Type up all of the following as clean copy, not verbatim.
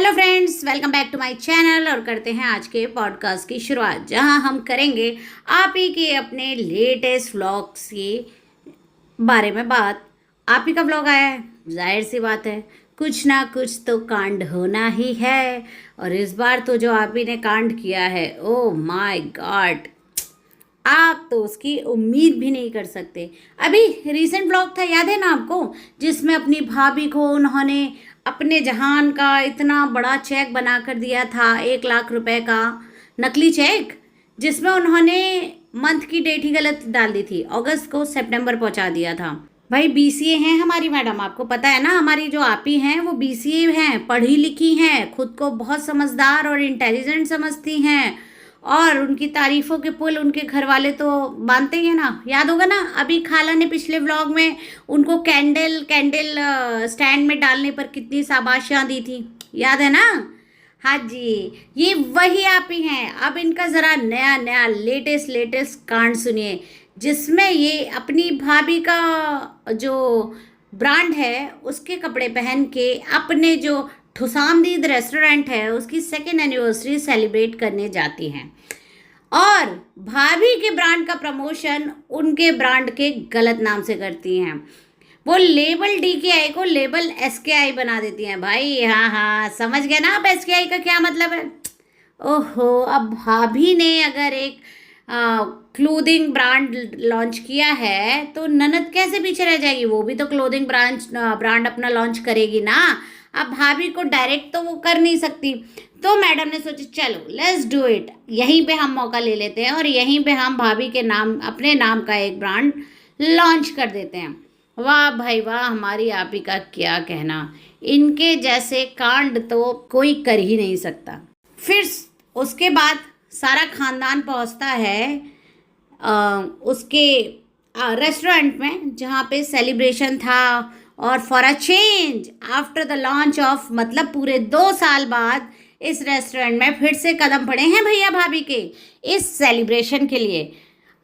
Hello friends, welcome back to my channel. और करते हैं आज के पॉडकास्ट की शुरुआत, जहां हम करेंगे आप ही के अपने लेटेस्ट व्लॉग्स के बारे में बात। आप ही का व्लॉग आया है, जाहिर सी बात है कुछ ना कुछ तो कांड होना ही है। और इस बार तो जो आप ही ने कांड किया है, ओह माय गॉड, आप तो उसकी उम्मीद भी नहीं कर सकते। अभी रीसेंट व्लॉग था, याद है ना आपको, जिसमें अपनी भाभी को उन्होंने अपने जहान का इतना बड़ा चेक बना कर दिया था, 1 लाख रुपए का नकली चेक, जिसमें उन्होंने मंथ की डेट ही गलत डाल दी थी, अगस्त को सितंबर पहुंचा दिया था। भाई बीसीए हैं हमारी मैडम, आपको पता है ना, हमारी जो आप ही हैं वो बीसीए हैं, पढ़ी लिखी हैं, खुद को बहुत समझदार और इंटेलिजेंट समझती हैं, और उनकी तारीफों के पुल उनके घर वाले तो बांधते ही हैं ना। याद होगा ना, अभी खाला ने पिछले व्लॉग में उनको कैंडल स्टैंड में डालने पर कितनी शाबाशियाँ दी थी, याद है ना। हाँ जी, ये वही आप ही हैं। अब इनका ज़रा नया नया लेटेस्ट कांड सुनिए, जिसमें ये अपनी भाभी का जो ब्रांड है उसके कपड़े पहन के अपने जो ठुसामदीद रेस्टोरेंट है उसकी 2nd एनिवर्सरी सेलिब्रेट करने जाती हैं, और भाभी के ब्रांड का प्रमोशन उनके ब्रांड के गलत नाम से करती हैं। वो लेबल DKI को लेबल SKI बना देती हैं। भाई हाँ, समझ गए ना आप SKI का क्या मतलब है। ओहो, अब भाभी ने अगर एक क्लोथिंग ब्रांड लॉन्च किया है तो ननद कैसे पीछे रह जाएगी, वो भी तो क्लोथिंग ब्रांड अपना लॉन्च करेगी ना। अब भाभी को डायरेक्ट तो वो कर नहीं सकती, तो मैडम ने सोचा चलो लेट्स डू इट, यहीं पे हम मौका ले लेते हैं और यहीं पे हम भाभी के नाम, अपने नाम का एक ब्रांड लॉन्च कर देते हैं। वाह भाई वाह, हमारी आप ही का क्या कहना, इनके जैसे कांड तो कोई कर ही नहीं सकता। फिर उसके बाद सारा खानदान पहुंचता है उसके रेस्टोरेंट में जहाँ पे सेलिब्रेशन था, और for a change after the launch of, मतलब पूरे 2 साल बाद इस रेस्टोरेंट में फिर से कदम पड़े हैं भैया भाभी के इस सेलिब्रेशन के लिए।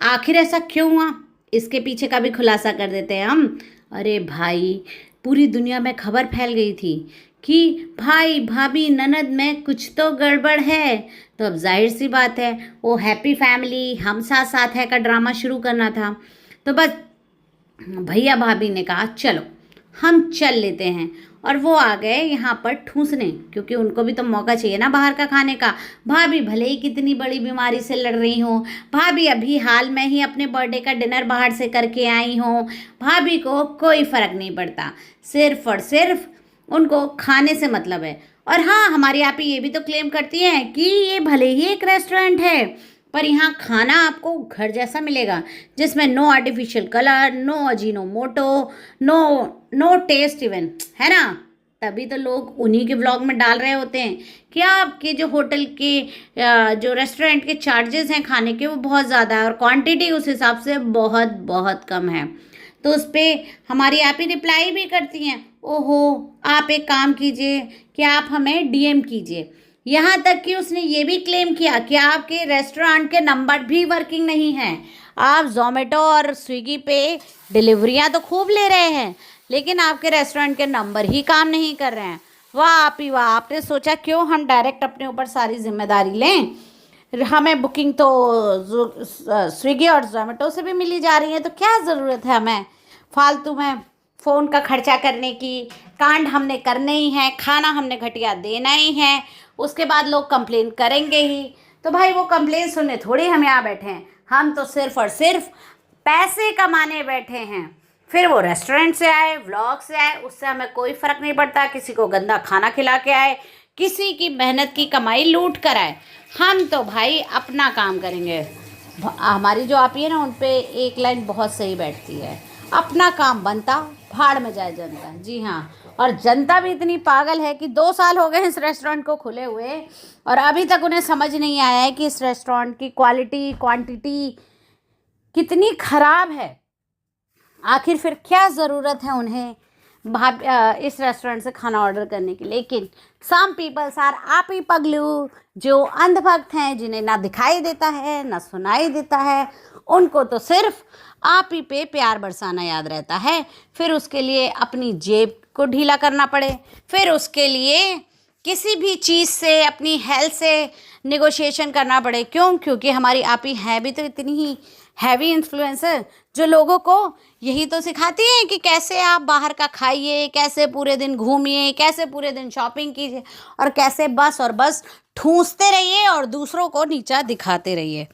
आखिर ऐसा क्यों हुआ, इसके पीछे का भी खुलासा कर देते हैं हम। अरे भाई, पूरी दुनिया में खबर फैल गई थी कि भाई भाभी ननद में कुछ तो गड़बड़ है, तो अब जाहिर सी बात है वो हैप्पी फैमिली हम साथ साथ है का ड्रामा शुरू करना था। तो बस भैया भाभी ने कहा चलो हम चल लेते हैं, और वो आ गए यहाँ पर ठूसने, क्योंकि उनको भी तो मौका चाहिए ना बाहर का खाने का। भाभी भले ही कितनी बड़ी बीमारी से लड़ रही हो, भाभी अभी हाल में ही अपने बर्थडे का डिनर बाहर से करके आई हो, भाभी को कोई फ़र्क नहीं पड़ता, सिर्फ और सिर्फ उनको खाने से मतलब है। और हाँ, हमारी आप ही ये भी तो क्लेम करती हैं कि ये भले ही एक रेस्टोरेंट है, पर यहाँ खाना आपको घर जैसा मिलेगा, जिसमें no artificial colour, no Ajinomoto, no taste even, है ना। तभी तो लोग उन्हीं के व्लॉग में डाल रहे होते हैं कि आपके जो होटल के जो रेस्टोरेंट के चार्जेस हैं खाने के, वो बहुत ज़्यादा है और क्वांटिटी उस हिसाब से बहुत बहुत कम है। तो उस पर हमारी आप ही रिप्लाई भी करती हैं, ओहो आप एक काम कीजिए कि आप हमें DM कीजिए। यहाँ तक कि उसने ये भी क्लेम किया कि आपके रेस्टोरेंट के नंबर भी वर्किंग नहीं हैं। आप जोमेटो और स्विगी पे डिलीवरियाँ तो खूब ले रहे हैं, लेकिन आपके रेस्टोरेंट के नंबर ही काम नहीं कर रहे हैं। वाह आप ही वाह, आपने सोचा क्यों हम डायरेक्ट अपने ऊपर सारी जिम्मेदारी लें। हमें बुकिंग तो स्विगी और जोमेटो से भी मिली जा रही है, तो क्या ज़रूरत है हमें फालतू में फ़ोन का खर्चा करने की। कांड हमने करने ही हैं, खाना हमने घटिया देना ही है, उसके बाद लोग कंप्लेन करेंगे ही। तो भाई वो कंप्लेन सुनने थोड़ी हम यहाँ बैठे हैं, हम तो सिर्फ और सिर्फ पैसे कमाने बैठे हैं। फिर वो रेस्टोरेंट से आए, व्लॉग से आए, उससे हमें कोई फ़र्क नहीं पड़ता। किसी को गंदा खाना खिला के आए, किसी की मेहनत की कमाई लूट कर आए, हम तो भाई अपना काम करेंगे। हमारी जो आप ही है ना, उन पर एक लाइन बहुत सही बैठती है, अपना काम बनता भाड़ में जाए जनता। जी हाँ, और जनता भी इतनी पागल है कि 2 साल हो गए इस रेस्टोरेंट को खुले हुए, और अभी तक उन्हें समझ नहीं आया है कि इस रेस्टोरेंट की क्वालिटी क्वांटिटी कितनी ख़राब है। आखिर फिर क्या ज़रूरत है उन्हें इस रेस्टोरेंट से खाना ऑर्डर करने की। लेकिन सम पीपल्स आर आप ही पगलू, जो अंधभक्त हैं, जिन्हें ना दिखाई देता है ना सुनाई देता है, उनको तो सिर्फ आप ही पे प्यार बरसाना याद रहता है। फिर उसके लिए अपनी जेब को ढीला करना पड़े, फिर उसके लिए किसी भी चीज़ से, अपनी हेल्थ से नेगोशिएशन करना पड़े। क्यों? क्योंकि हमारी आप ही है भी तो इतनी ही हैवी इन्फ्लुएंसर, जो लोगों को यही तो सिखाती हैं कि कैसे आप बाहर का खाइए, कैसे पूरे दिन घूमिए, कैसे पूरे दिन शॉपिंग कीजिए, और कैसे बस और बस ठूंसते रहिए और दूसरों को नीचा दिखाते रहिए।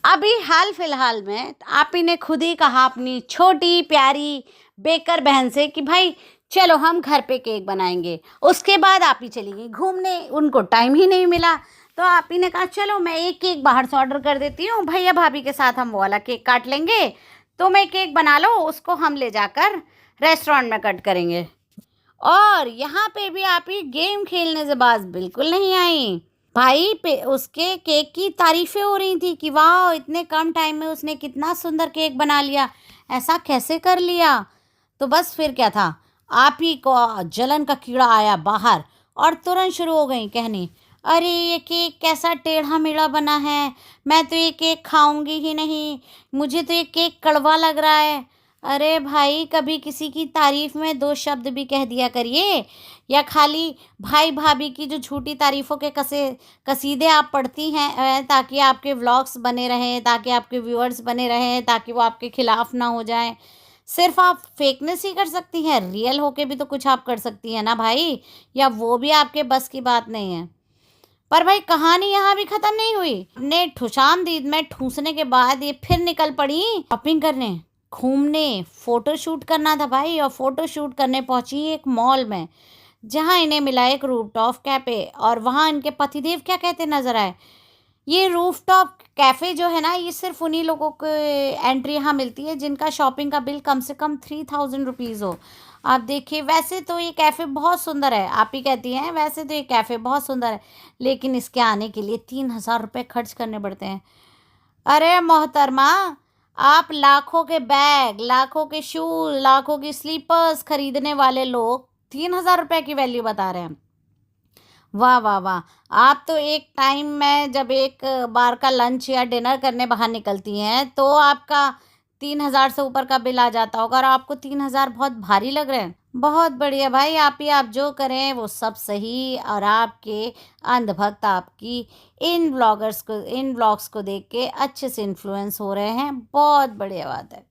अभी हाल फिलहाल में आप ही ने खुद ही कहा अपनी छोटी प्यारी बेकर बहन से कि भाई चलो हम घर पे केक बनाएंगे। उसके बाद आप ही चली गई घूमने, उनको टाइम ही नहीं मिला, तो आप ही ने कहा चलो मैं एक केक बाहर से ऑर्डर कर देती हूँ, भैया भाभी के साथ हम वो वाला केक काट लेंगे, तो मैं केक बना लो, उसको हम ले जाकर रेस्टोरेंट में कट करेंगे। और यहाँ पे भी आप ही गेम खेलने से बाज बिल्कुल नहीं आई। भाई पे उसके केक की तारीफें हो रही थी कि वाह इतने कम टाइम में उसने कितना सुंदर केक बना लिया, ऐसा कैसे कर लिया। तो बस फिर क्या था, आप ही को जलन का कीड़ा आया बाहर और तुरंत शुरू हो गई कहनी, अरे ये केक कैसा टेढ़ा मेढ़ा बना है, मैं तो ये केक खाऊंगी ही नहीं, मुझे तो ये केक कड़वा लग रहा है। अरे भाई कभी किसी की तारीफ में दो शब्द भी कह दिया करिए, या खाली भाई भाभी की जो झूठी तारीफों के कसीदे आप पढ़ती हैं ताकि आपके व्लॉग्स बने रहें, ताकि आपके व्यूअर्स बने रहें, ताकि वो आपके खिलाफ ना हो जाएं। सिर्फ आप फेकनेस ही कर सकती हैं, रियल होके भी तो कुछ आप कर सकती हैं ना भाई, या वो भी आपके बस की बात नहीं है। पर भाई कहानी यहाँ भी खत्म नहीं हुई। अपने ठुशामदीद में ठूसने के बाद ये फिर निकल पड़ी शॉपिंग करने, घूमने, फोटो शूट करना था भाई। और फोटो शूट करने पहुंची एक मॉल में, जहां इन्हें मिला एक रूफटॉप कैफे, और वहां इनके पतिदेव क्या कहते नजर आए। ये रूफटॉप कैफ़े जो है ना, ये सिर्फ उन्हीं लोगों को एंट्री यहाँ मिलती है जिनका शॉपिंग का बिल कम से कम 3000 रुपीज़ हो। आप देखिए, वैसे तो ये कैफ़े बहुत सुंदर है, आप ही कहती हैं वैसे तो ये कैफ़े बहुत सुंदर है, लेकिन इसके आने के लिए 3000 रुपये खर्च करने पड़ते हैं। अरे मोहतरमा, आप लाखों के बैग, लाखों के शूज, लाखों की स्लीपर्स खरीदने वाले लोग 3000 रुपये की वैल्यू बता रहे हैं। वाह वाह वाह, आप तो एक टाइम में जब एक बार का लंच या डिनर करने बाहर निकलती हैं तो आपका 3000 से ऊपर का बिल आ जाता होगा, और आपको 3000 बहुत भारी लग रहे हैं। बहुत बढ़िया भाई, आप ही आप जो करें वो सब सही, और आपके अंधभक्त आपकी इन ब्लॉग्स को देख के अच्छे से इन्फ्लुएंस हो रहे हैं। बहुत बढ़िया बात है।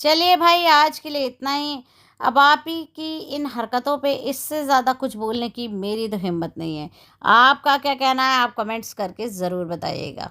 चलिए भाई, आज के लिए इतना ही। अब आप ही की इन हरकतों पे इससे ज़्यादा कुछ बोलने की मेरी तो हिम्मत नहीं है। आपका क्या कहना है, आप कमेंट्स करके ज़रूर बताइएगा।